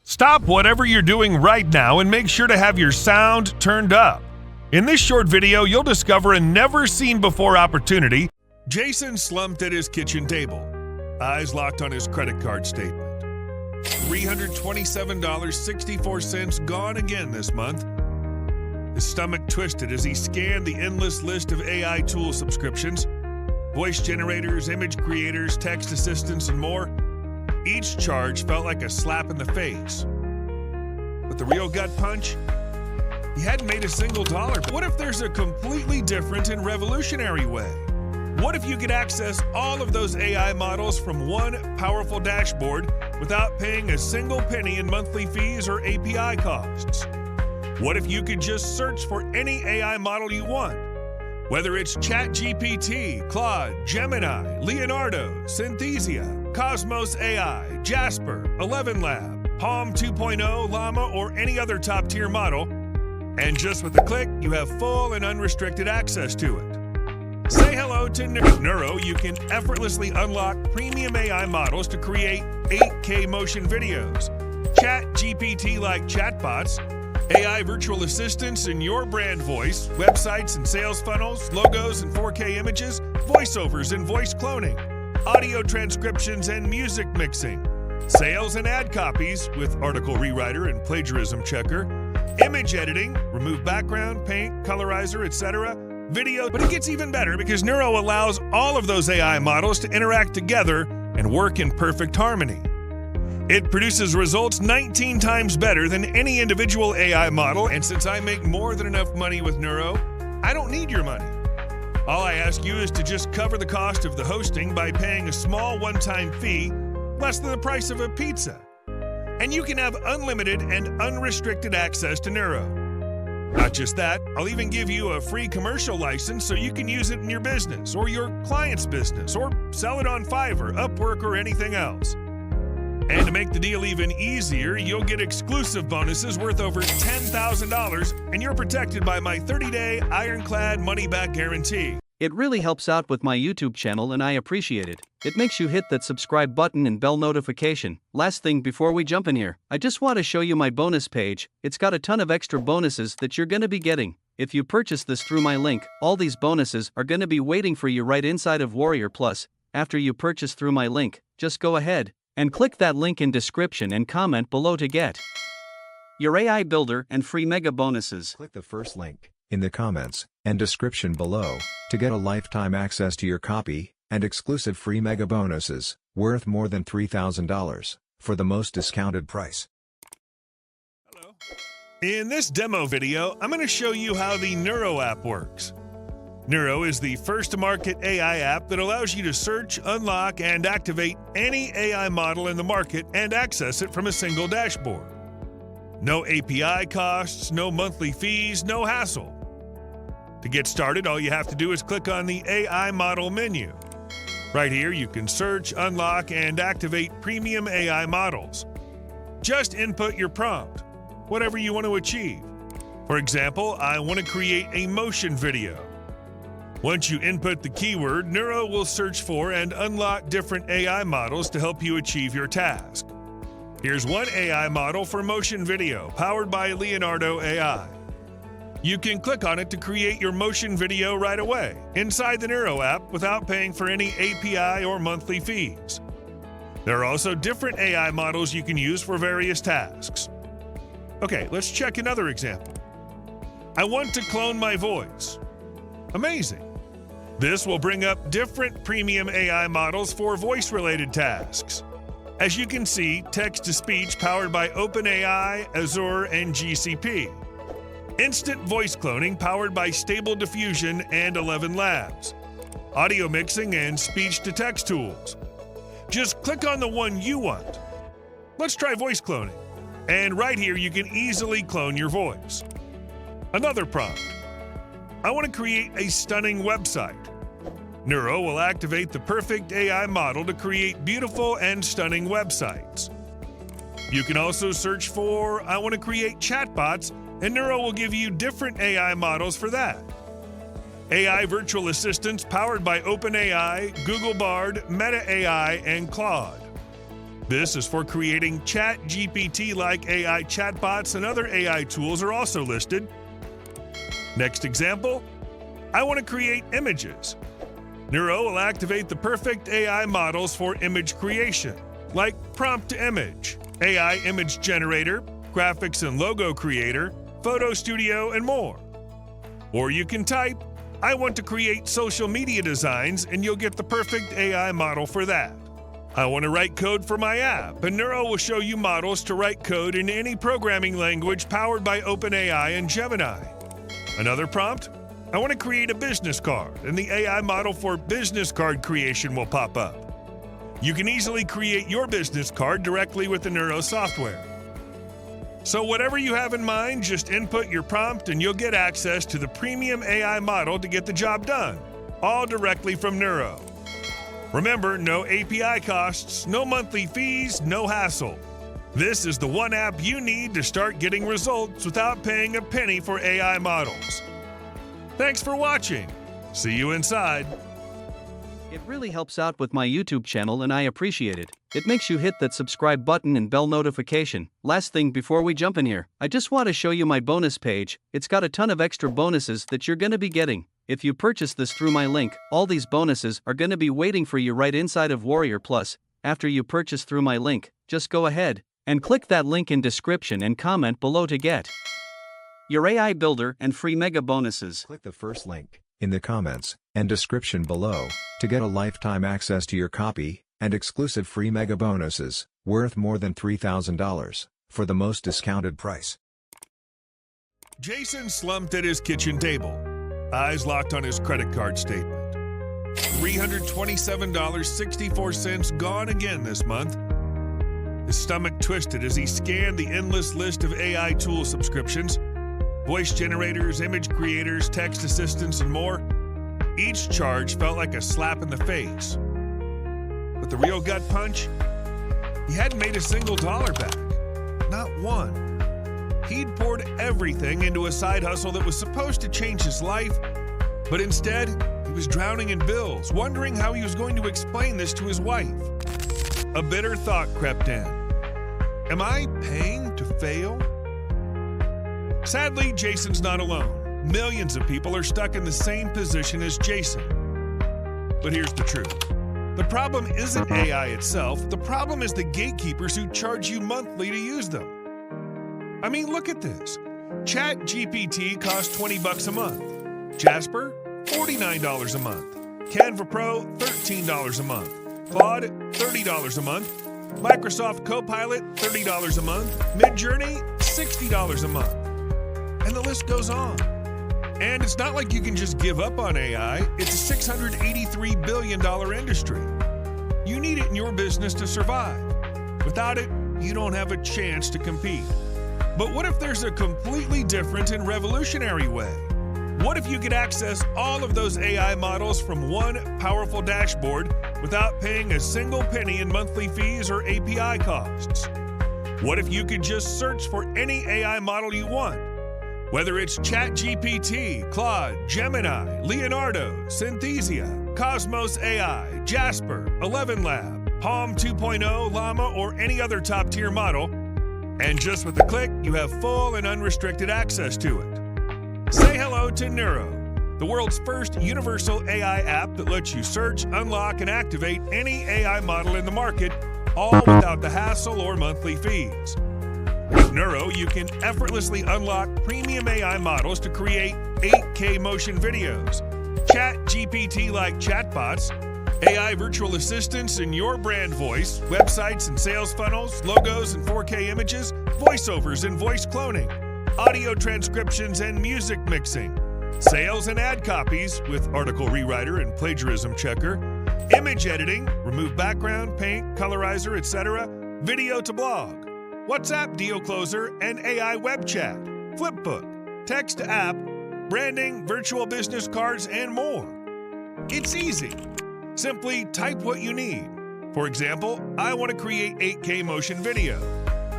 Stop whatever you're doing right now and make sure to have your sound turned up. In this short video, you'll discover a never-seen-before opportunity. Jason slumped at his kitchen table, eyes locked on his credit card statement. $327.64 gone again this month. His stomach twisted as he scanned the endless list of AI tool subscriptions, voice generators, image creators, text assistants, and more. Each charge felt like a slap in the face. But the real gut punch? He hadn't made a single dollar. What if there's a completely different and revolutionary way? What if you could access all of those AI models from one powerful dashboard without paying a single penny in monthly fees or API costs? What if you could just search for any AI model you want? Whether it's ChatGPT, Claude, Gemini, Leonard, Synthesia, Cosmos AI, Jasper, 11 Lab, Palm 2.0, Llama, or any other top-tier model, and just with a click, you have full and unrestricted access to it. Say hello to Neuro. You can effortlessly unlock premium AI models to create 8K motion videos, ChatGPT-like chatbots, AI virtual assistants in your brand voice, websites and sales funnels, logos and 4K images, voiceovers and voice cloning, audio transcriptions and music mixing, sales and ad copies with article rewriter and plagiarism checker, image editing, remove background, paint, colorizer, etc., video. But it gets even better because Neuro allows all of those AI models to interact together and work in perfect harmony. It produces results 19 times better than any individual AI model, and since I make more than enough money with Neuro, I don't need your money. All I ask you is to just cover the cost of the hosting by paying a small one-time fee, less than the price of a pizza. And you can have unlimited and unrestricted access to Neuro. Not just that, I'll even give you a free commercial license so you can use it in your business or your client's business or sell it on Fiverr, Upwork, or anything else. And to make the deal even easier, you'll get exclusive bonuses worth over $10,000, and you're protected by my 30-day ironclad money-back guarantee. It really helps out with my YouTube channel and I appreciate it. It makes you hit that subscribe button and bell notification. Last thing before we jump in here, I just want to show you my bonus page. It's got a ton of extra bonuses that you're gonna be getting. If you purchase this through my link, all these bonuses are gonna be waiting for you right inside of Warrior Plus. After you purchase through my link, just go ahead and click that link in description and comment below to get your AI builder and free mega bonuses. Click the first link in the comments and description below to get a lifetime access to your copy and exclusive free mega bonuses worth more than $3,000 for the most discounted price. Hello. In this demo video, I'm going to show you how the Neuro app works. Neuro is the first-to-market AI app that allows you to search, unlock, and activate any AI model in the market and access it from a single dashboard. No API costs, no monthly fees, no hassle. To get started, all you have to do is click on the AI model menu. Right here, you can search, unlock, and activate premium AI models. Just input your prompt, whatever you want to achieve. For example, I want to create a motion video. Once you input the keyword, Neuro will search for and unlock different AI models to help you achieve your task. Here's one AI model for motion video, powered by Leonard AI. You can click on it to create your motion video right away, inside the Neuro app, without paying for any API or monthly fees. There are also different AI models you can use for various tasks. Okay, let's check another example. I want to clone my voice. Amazing. This will bring up different premium AI models for voice-related tasks. As you can see, text-to-speech powered by OpenAI, Azure, and GCP. Instant voice cloning powered by Stable Diffusion and 11 Labs. Audio mixing and speech-to-text tools. Just click on the one you want. Let's try voice cloning. And right here, you can easily clone your voice. Another prompt. I want to create a stunning website. Neuro will activate the perfect AI model to create beautiful and stunning websites. You can also search for, I want to create chatbots, and Neuro will give you different AI models for that. AI virtual assistants powered by OpenAI, Google Bard, Meta AI, and Claude. This is for creating ChatGPT-like AI chatbots, and other AI tools are also listed. Next example, I want to create images. Neuro will activate the perfect AI models for image creation, like prompt to image, AI image generator, graphics and logo creator, photo studio, and more. Or you can type, I want to create social media designs, and you'll get the perfect AI model for that. I want to write code for my app, and Neuro will show you models to write code in any programming language powered by OpenAI and Gemini. Another prompt, I want to create a business card, and the AI model for business card creation will pop up. You can easily create your business card directly with the Neuro software. So whatever you have in mind, just input your prompt and you'll get access to the premium AI model to get the job done, all directly from Neuro. Remember, no API costs, no monthly fees, no hassle. This is the one app you need to start getting results without paying a penny for AI models. Thanks for watching. See you inside. It really helps out with my YouTube channel and I appreciate it. It makes you hit that subscribe button and bell notification. Last thing before we jump in here, I just want to show you my bonus page. It's got a ton of extra bonuses that you're gonna be getting. If you purchase this through my link, all these bonuses are gonna be waiting for you right inside of Warrior Plus. After you purchase through my link, just go ahead and click that link in description and comment below to get your AI builder and free mega bonuses. Click the first link in the comments and description below to get a lifetime access to your copy and exclusive free mega bonuses worth more than $3,000 for the most discounted price. Jason slumped at his kitchen table, eyes locked on his credit card statement. $327.64 gone again this month. His stomach twisted as he scanned the endless list of AI tool subscriptions, voice generators, image creators, text assistants, and more. Each charge felt like a slap in the face. But the real gut punch? He hadn't made a single dollar back. Not one. He'd poured everything into a side hustle that was supposed to change his life, but instead, he was drowning in bills, wondering how he was going to explain this to his wife. A bitter thought crept in. Am I paying to fail? Sadly, Jason's not alone. Millions of people are stuck in the same position as Jason. But here's the truth. The problem isn't AI itself. The problem is the gatekeepers who charge you monthly to use them. I mean, look at this. ChatGPT costs $20 a month. Jasper, $49 a month. Canva Pro, $13 a month. Claude, $30 a month. Microsoft Copilot, $30 a month. MidJourney, $60 a month. And the list goes on. And it's not like you can just give up on AI. It's a $683 billion industry. You need it in your business to survive. Without it, you don't have a chance to compete. But what if there's a completely different and revolutionary way? What if you could access all of those AI models from one powerful dashboard without paying a single penny in monthly fees or API costs? What if you could just search for any AI model you want? Whether it's ChatGPT, Claude, Gemini, Leonard, Synthesia, Cosmos AI, Jasper, 11 Lab, Palm 2.0, Llama, or any other top-tier model, and just with a click, you have full and unrestricted access to it. Say hello to Neuro, the world's first universal AI app that lets you search, unlock, and activate any AI model in the market, all without the hassle or monthly fees. With Neuro, you can effortlessly unlock premium AI models to create 8K motion videos, ChatGPT-like chatbots, AI virtual assistants in your brand voice, websites and sales funnels, logos and 4K images, voiceovers and voice cloning, audio transcriptions and music mixing, sales and ad copies with article rewriter and plagiarism checker, image editing, remove background, paint, colorizer, etc., video to blog, WhatsApp deal closer, and AI web chat, flipbook, text to app, branding, virtual business cards, and more. It's easy. Simply type what you need. For example, I want to create 8K motion video.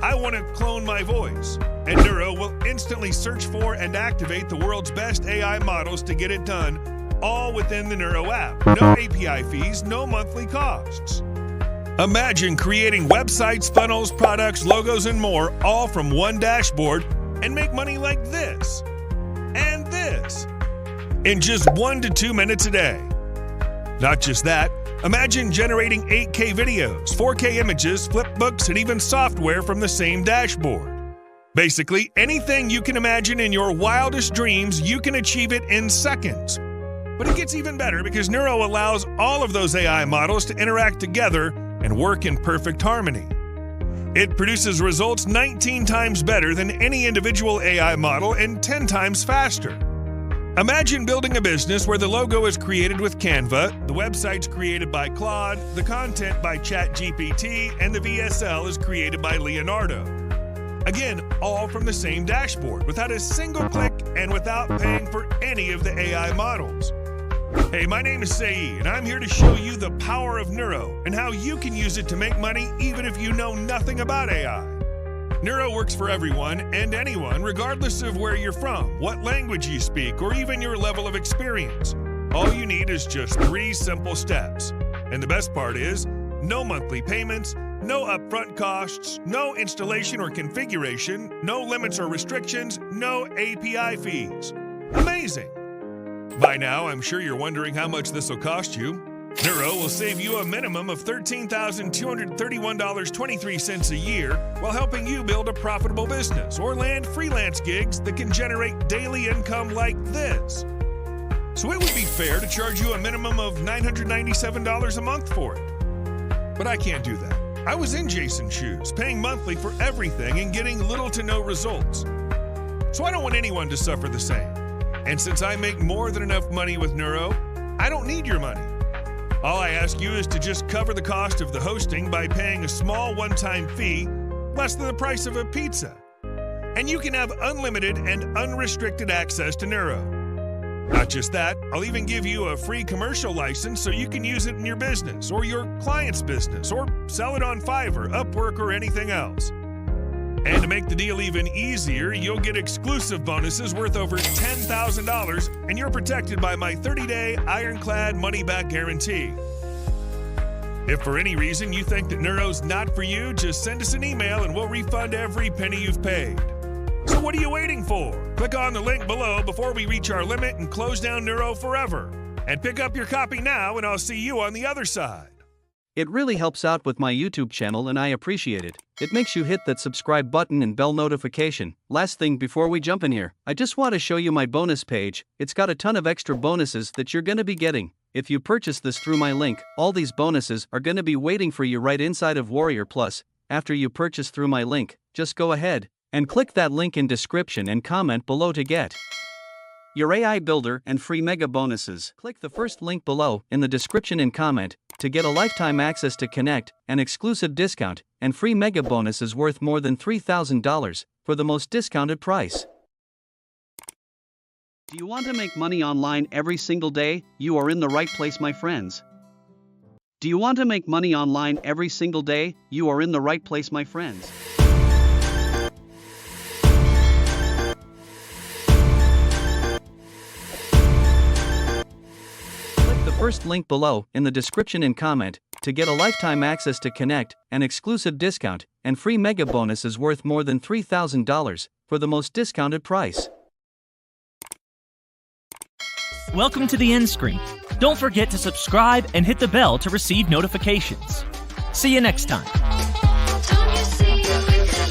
I want to clone my voice. And Neuro will instantly search for and activate the world's best AI models to get it done, all within the Neuro app. No API fees, no monthly costs. Imagine creating websites, funnels, products, logos, and more, all from one dashboard, and make money like this and this in just 1 to 2 minutes a day. Not just that, imagine generating 8K videos, 4K images, flipbooks, and even software from the same dashboard. Basically, anything you can imagine in your wildest dreams, you can achieve it in seconds. But it gets even better because Neuro allows all of those AI models to interact together and work in perfect harmony. It produces results 19 times better than any individual AI model and 10 times faster. Imagine building a business where the logo is created with Canva, the website's created by Claude, the content by ChatGPT, and the VSL is created by Leonard. Again, all from the same dashboard, without a single click and without paying for any of the AI models. Hey, my name is Saeed, and I'm here to show you the power of Neuro and how you can use it to make money even if you know nothing about AI. Neuro works for everyone and anyone, regardless of where you're from, what language you speak, or even your level of experience. All you need is just 3 simple steps. And the best part is, no monthly payments, no upfront costs, no installation or configuration, no limits or restrictions, no API fees. Amazing! By now, I'm sure you're wondering how much this will cost you. Neuro will save you a minimum of $13,231.23 a year while helping you build a profitable business or land freelance gigs that can generate daily income like this. So it would be fair to charge you a minimum of $997 a month for it. But I can't do that. I was in Jason's shoes, paying monthly for everything and getting little to no results. So I don't want anyone to suffer the same. And since I make more than enough money with Neuro, I don't need your money. All I ask you is to just cover the cost of the hosting by paying a small one-time fee, less than the price of a pizza. And you can have unlimited and unrestricted access to Neuro. Not just that, I'll even give you a free commercial license so you can use it in your business or your client's business or sell it on Fiverr, Upwork, or anything else. And to make the deal even easier, you'll get exclusive bonuses worth over $10,000, and you're protected by my 30-day ironclad money-back guarantee. If for any reason you think that Neuro's not for you, just send us an email and we'll refund every penny you've paid. So what are you waiting for? Click on the link below before we reach our limit and close down Neuro forever. And pick up your copy now, and I'll see you on the other side. It really helps out with my YouTube channel and I appreciate it. It makes you hit that subscribe button and bell notification. Last thing before we jump in here, I just want to show you my bonus page. It's got a ton of extra bonuses that you're gonna be getting. If you purchase this through my link, all these bonuses are gonna be waiting for you right inside of Warrior Plus. After you purchase through my link, just go ahead and click that link in description and comment below to get your AI builder and free mega bonuses. Click the first link below in the description and comment to get a lifetime access to Connect, an exclusive discount, and free mega bonuses worth more than $3,000 for the most discounted price. Do you want to make money online every single day? You are in the right place, my friends. Do you want to make money online every single day? You are in the right place, my friends. First link below in the description and comment to get a lifetime access to Connect, an exclusive discount, and free mega bonuses worth more than $3,000 for the most discounted price. Welcome to the end screen. Don't forget to subscribe and hit the bell to receive notifications. See you next time.